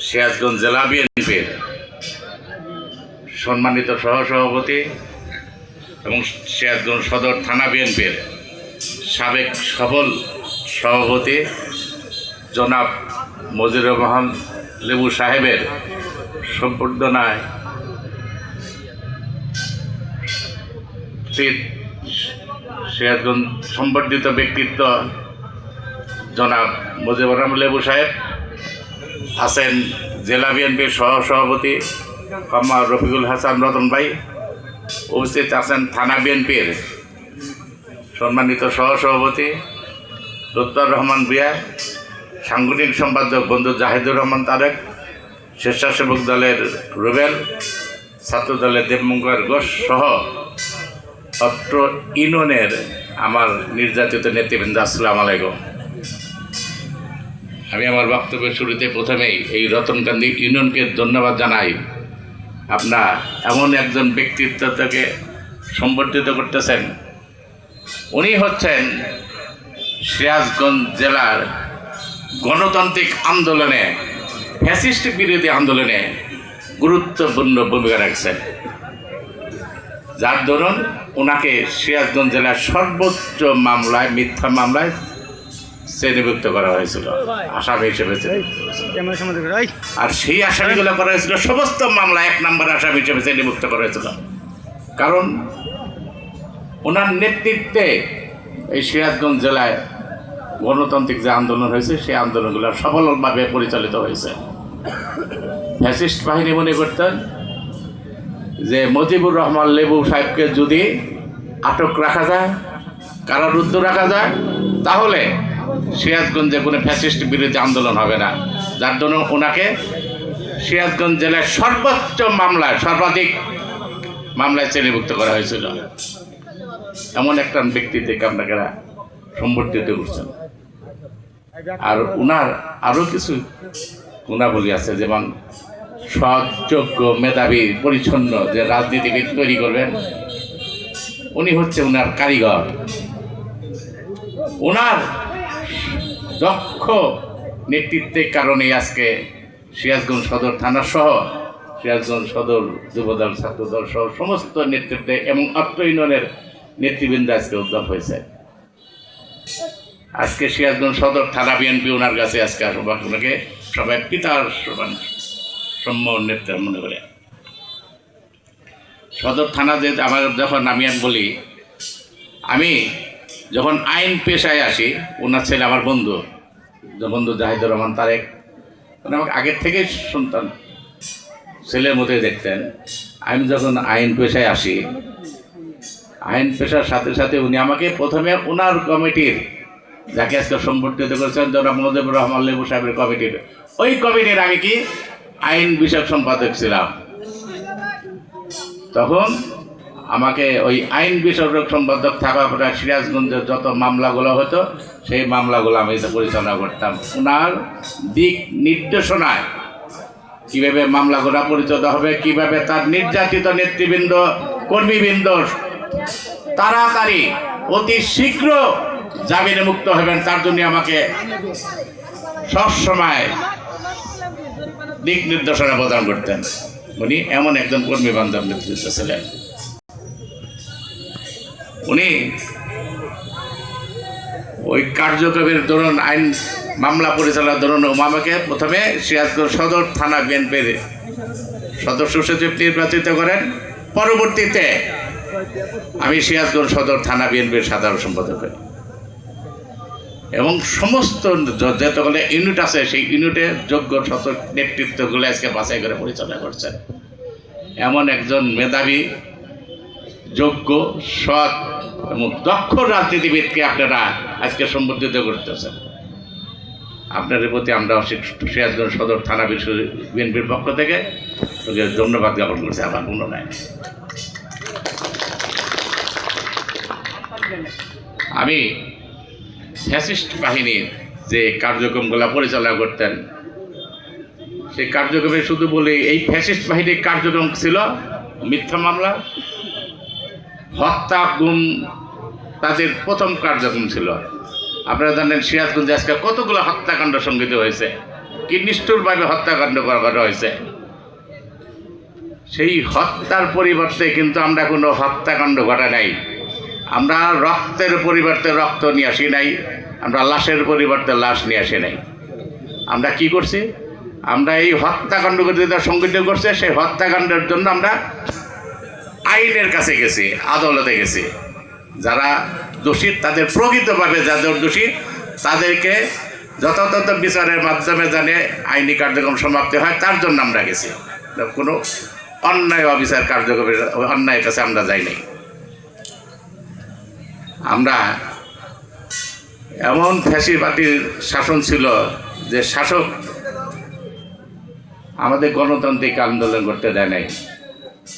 সিরাজগঞ্জ জেলা বিএনপির সম্মানিত সহসভাপতি এবং সিরাজগঞ্জ সদর থানা বিএনপির সাবেক সফল সভাপতি জনাব মজিবুর রহমান লেবু সাহেবের সম্বর্ধনায় সিরাজগঞ্জ সম্বর্ধিত ব্যক্তিত্ব জনাব মজিবুর রহমান লেবু সাহেব আছেন, জেলা বিএনপির সহসভাপতি কম্মার রফিকুল হাসান রতন ভাই উপস্থিত আছেন, থানা বিএনপির সম্মানিত সহসভাপতি লুৎফর রহমান বিয়া, সাংগঠনিক সম্পাদক বন্ধু জাহিদুর রহমান তারেক, স্বেচ্ছাসেবক দলের রুবেল, ছাত্র দলের দেবমঙ্গল ঘোষ সহ অত্র ইউনিয়নের আমার নির্যাতিত নেতৃবৃন্দ, আসসালামু আলাইকুম। আমি আমার বক্তব্যের শুরুতে প্রথমেই এই রতনকান্দি ইউনিয়নকে ধন্যবাদ জানাই। আপনার এমন একজন ব্যক্তিত্বকে সম্বর্ধিত করতেছেন, উনি হচ্ছেন সিরাজগঞ্জ জেলার গণতান্ত্রিক আন্দোলনে, ফ্যাসিস্ট বিরোধী আন্দোলনে গুরুত্বপূর্ণ ভূমিকা রাখছেন, যার দরুন ওনাকে সিরাজগঞ্জ জেলার সর্বোচ্চ মামলায়, মিথ্যা মামলায় শ্রেণীভুক্ত করা হয়েছিল, আসামি হিসেবে। আর সেই আসামিগুলো করা হয়েছিল সমস্ত মামলা 1 নম্বর আসামি হিসেবে শ্রেণীভুক্ত করা হয়েছিল, কারণ ওনার নেতৃত্বে এই সিরাজগঞ্জ জেলায় গণতান্ত্রিক যে আন্দোলন হয়েছে সেই আন্দোলনগুলো সফলভাবে পরিচালিত হয়েছে। ফ্যাসিস্ট বাহিনী মনে করতেন যে মজিবুর রহমান লেবু সাহেবকে যদি আটক রাখা যায়, কারারুদ্ধ রাখা যায়, তাহলে সিরাজগঞ্জে কোনো ফ্যাসিস্ট বিরোধী আন্দোলন হবে না, যার জন্য ওনাকে সিরাজগঞ্জ জেলার সর্বোচ্চ মামলায়, সর্বাধিক মামলায় শ্রেণীভুক্ত করা হয়েছিল। এমন একটা ব্যক্তি থেকে আপনাকে সম্বর্ধিত করছেন। আর ওনার আরও কিছু গুণাবলী আছে, যেমন সৎ, যোগ্য, মেধাবী, পরিচ্ছন্ন যে রাজনীতিবিদ তৈরি করবেন, উনি হচ্ছে ওনার কারিগর। ওনার দক্ষ নেতৃত্বের কারণে আজকে সিরাজগঞ্জ সদর থানা সহ সিরাজগঞ্জ সদর যুবদল, ছাত্রদল সহ সমস্ত নেতৃত্বে এবং অত্র ইউনিয়নের নেতৃবৃন্দ আজকে উদ্যোগ হয়েছে। আজকে সিরাজগঞ্জ সদর থানা বিএনপি ওনার কাছে আজকে ওনাকে সবাই পিতার সম্মান নেতৃত্ব মনে করে। সদর থানা যে আমার যখন আমি বলি, আমি যখন আইন পেশায় আসি, ওনার ছেলে আমার বন্ধু জাহিদুর রহমান তারেক, মানে আমাকে আগের থেকেই সন্তান ছেলের মতোই দেখতেন। আমি যখন আইন পেশায় আসি, আইন পেশার সাথে সাথে উনি আমাকে প্রথমে ওনার কমিটির, যাকে আজকে সম্বর্ধিত করেছেন জনাব মজিবুর রহমান লেবু সাহেবের কমিটির, ওই কমিটির আমি কি আইন বিষয়ক সম্পাদক ছিলাম। তখন আমাকে ওই আইন বিষয়ক সম্পাদক থাকার পরে সিরাজগঞ্জের যত মামলাগুলো হতো সেই মামলাগুলো আমি পরিচালনা করতাম। ওনার দিক নির্দেশনায় কীভাবে মামলাগুলো পরিচালিত হবে, কীভাবে তার নির্যাতিত নেতৃবৃন্দ, কর্মীবৃন্দ তাড়াতাড়ি অতি শীঘ্র জামিনে মুক্ত হবেন, তার জন্য আমাকে সবসময় দিক নির্দেশনা প্রদান করতেন। উনি এমন একজন কর্মী বান্ধব নেতৃত্ব ছিলেন। উনি ওই কার্যক্রমের দরুন, আইন মামলা পরিচালনার দরুন আমাকে প্রথমে সিরাজগঞ্জ সদর থানা বিএনপির সদস্য সচিব নির্বাচিত করেন। পরবর্তীতে আমি সিরাজগঞ্জ সদর থানা বিএনপির সাধারণ সম্পাদক হই এবং সমস্ত যতগুলো ইউনিট আছে সেই ইউনিটের যোগ্য শত নেতৃত্বগুলো আজকে বাছাই করে পরিচালনা করছেন। এমন একজন মেধাবী, যোগ্য, সৎ এবং দক্ষ রাজনীতিবিদকে আপনারা আজকে সম্বর্ধিত করতেছেন। আপনাদের প্রতি আমরা সিরাজগঞ্জ সদর থানা বিএনপির পক্ষ থেকে ধন্যবাদ জ্ঞাপন করছি। আবার পুনরায় আমি ফ্যাসিস্ট বাহিনীর যে কার্যক্রমগুলো পরিচালনা করতেন, সেই কার্যক্রমে শুধু বলি, এই ফ্যাসিস্ট বাহিনীর কার্যক্রম ছিল মিথ্যা মামলা, হত্যা, গুম তাদের প্রথম কার্যক্রম ছিল। আপনারা জানেন সিরাজগঞ্জে আজকে কতগুলো হত্যাকাণ্ড সংঘটিত হয়েছে, কি নিষ্ঠুরভাবে হত্যাকাণ্ড করা হয়েছে। সেই হত্যার পরিবর্তে কিন্তু আমরা কোনো হত্যাকাণ্ড ঘটা নাই, আমরা রক্তের পরিবর্তে রক্ত নিয়ে আসি নাই, আমরা লাশের পরিবর্তে লাশ নিয়ে আসি নাই। আমরা কি করছি, আমরা এই হত্যাকাণ্ডকে যেটা সংগঠিত করছে সেই হত্যাকাণ্ডের জন্য আমরা আইনের কাছে গেছি, আদালতে গেছি। যারা দোষী তাদের প্রকৃতভাবে যাদের দোষী তাদেরকে যথাযথ বিচারের মাধ্যমে জানে আইনি কার্যক্রম সমাপ্তি হয়, তার জন্য আমরা গেছি। কোনো অন্যায় অবিচার কার্যক্রমের অন্যায়ের কাছে আমরা যাই নাই। আমরা এমন ফ্যাসিবাদীর শাসন ছিল যে শাসক আমাদের গণতান্ত্রিক আন্দোলন করতে দেয় নাই।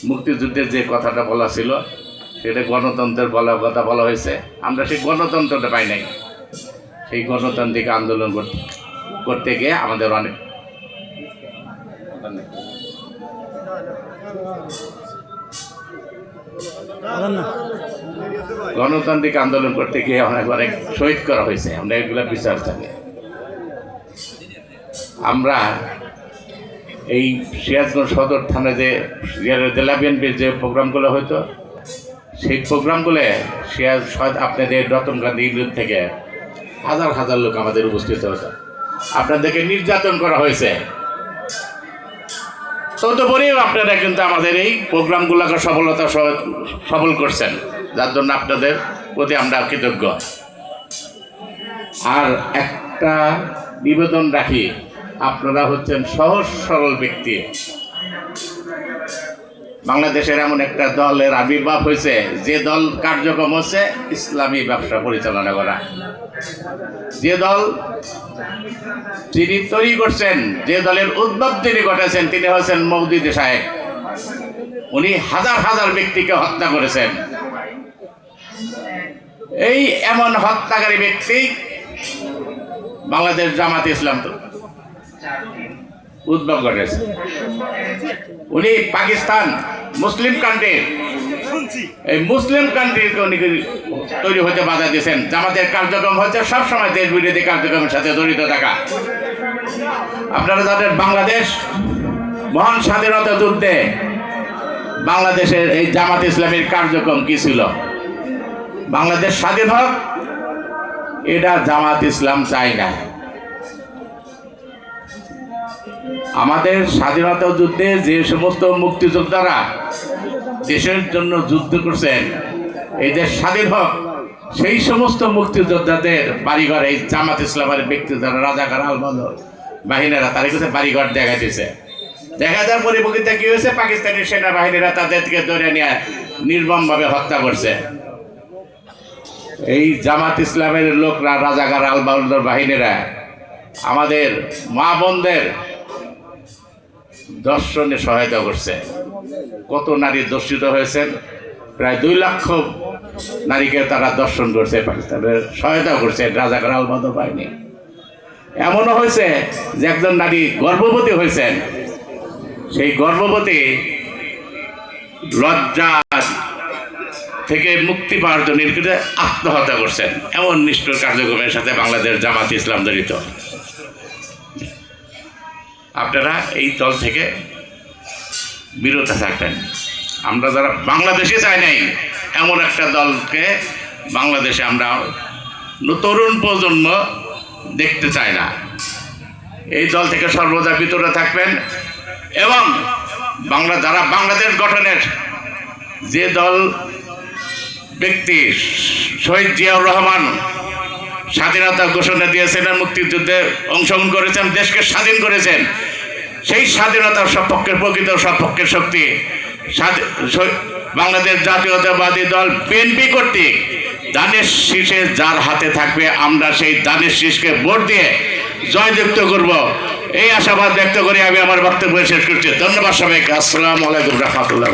মুক্তিযুদ্ধের যে কথাটা বলা ছিল সেটা গণতন্ত্রের কথা বলা হয়েছে, আমরা সেই গণতন্ত্রটা পাই নাই। সেই গণতান্ত্রিক আন্দোলন করতে গিয়ে আমাদের অনেক গণতান্ত্রিক আন্দোলন করতে গিয়ে অনেক শহীদ করা হয়েছে, আমরা এগুলো বিচার চাই। আমরা এই সিরাজগঞ্জ সদর থানায় যে জেলা বিএনপির যে প্রোগ্রামগুলো হতো সেই প্রোগ্রামগুলো আপনাদের রতনকান্দি ইউনিট থেকে হাজার হাজার লোক আমাদের উপস্থিত হতো। আপনাদেরকে নির্যাতন করা হয়েছে, তদুপরিও আপনারা কিন্তু আমাদের এই প্রোগ্রামগুলোকে সফল করছেন, যার জন্য আপনাদের প্রতি আমরা কৃতজ্ঞ। আর একটা নিবেদন রাখি, আপনারা হচ্ছেন সহজ সরল ব্যক্তি। বাংলাদেশের এমন একটা দলের আবির্ভাব হয়েছে যে দল কার্যক্রম হচ্ছে ইসলামী ব্যবসা পরিচালনা করা। যে দল যিনি তৈরি করছেন, যে দলের উদ্ভব তিনি ঘটেছেন, তিনি হচ্ছেন মওদুদী সাহেব। উনি হাজার হাজার ব্যক্তিকে হত্যা করেছেন। এই এমন হত্যাকারী ব্যক্তি বাংলাদেশ জামাত ইসলাম উদ্ভব ঘটেছে। উনি পাকিস্তান মুসলিম কান্ট্রি, এই মুসলিম কান্ট্রিকে উনি তৈরি হতে বাধা দিয়েছেন। জামাতের কার্যক্রম হচ্ছে সবসময় দেশ বিরোধী কার্যক্রমের সাথে জড়িত থাকা। আপনারা জানেন বাংলাদেশ মহান স্বাধীনতা যুদ্ধে বাংলাদেশের এই জামাত ইসলামের কার্যক্রম কি ছিল। বাংলাদেশ স্বাধীন হোক, এটা জামাত ইসলাম চায় না। আমাদের স্বাধীনতা যুদ্ধে যে সমস্ত মুক্তিযোদ্ধারা দেশের জন্য যুদ্ধ করছেন, এই দেশ স্বাধীন হোক, সেই সমস্ত মুক্তিযোদ্ধাদের বাড়িঘর এই জামাত ইসলামের ব্যক্তি যারা রাজাকার আলবদর বাহিনীরা তাদের কাছে বাড়িঘর দেখা দিয়েছে। দেখা যাওয়ার পরিপ্রেক্ষিতে কি হয়েছে, পাকিস্তানি সেনাবাহিনীরা তাদেরকে ধরে নিয়ে নির্মমভাবে হত্যা করছে। এই জামাত ইসলামের লোকরা রাজাকার আলবদর বাহিনীরা আমাদের মা বোনদের দর্শনে সহায়তা করছে। কত নারী দর্শিত হয়েছেন, প্রায় 2 লক্ষ নারীকে তারা দর্শন করছে, পাকিস্তানের সহায়তা করছে রাজাকার আলবদর বাহিনী। এমনও হয়েছে যে একজন নারী গর্ভবতী হয়েছেন, সেই গর্ভবতী লজ্জা থেকে মুক্তি পাওয়ার জন্য আত্মহত্যা করছেন। এমন নিষ্ঠুর কার্যক্রমের সাথে বাংলাদেশ জামাত ইসলাম জড়িত। আপনারা এই দল থেকে বিরত থাকবেন। আমরা যারা বাংলাদেশে চাই নাই এমন একটা দলকে বাংলাদেশে আমরা তরুণ প্রজন্ম দেখতে চাই না। এই দল থেকে সর্বদা বিরত থাকবেন এবং যারা বাংলাদেশ গঠনের যে দল ব্যক্তি শহীদ জিয়াউর রহমান স্বাধীনতা ঘোষণা দিয়েছেন, মুক্তিযুদ্ধে অংশগ্রহণ করেছেন, দেশকে স্বাধীন করেছেন, সেই স্বাধীনতার সপক্ষে প্রকৃত সপক্ষের শক্তি বাংলাদেশ জাতীয়তাবাদী দল বিএনপি কর্তৃক দানের শীষে যার হাতে থাকবে, আমরা সেই দানের শীষকে ভোট দিয়ে জয়যুক্ত করব, এই আশাবাদ ব্যক্ত করে আমি আমার বক্তব্য শেষ করছি। ধন্যবাদ সবাইকে। আসসালামু আলাইকুম রহমতুল্লাহ।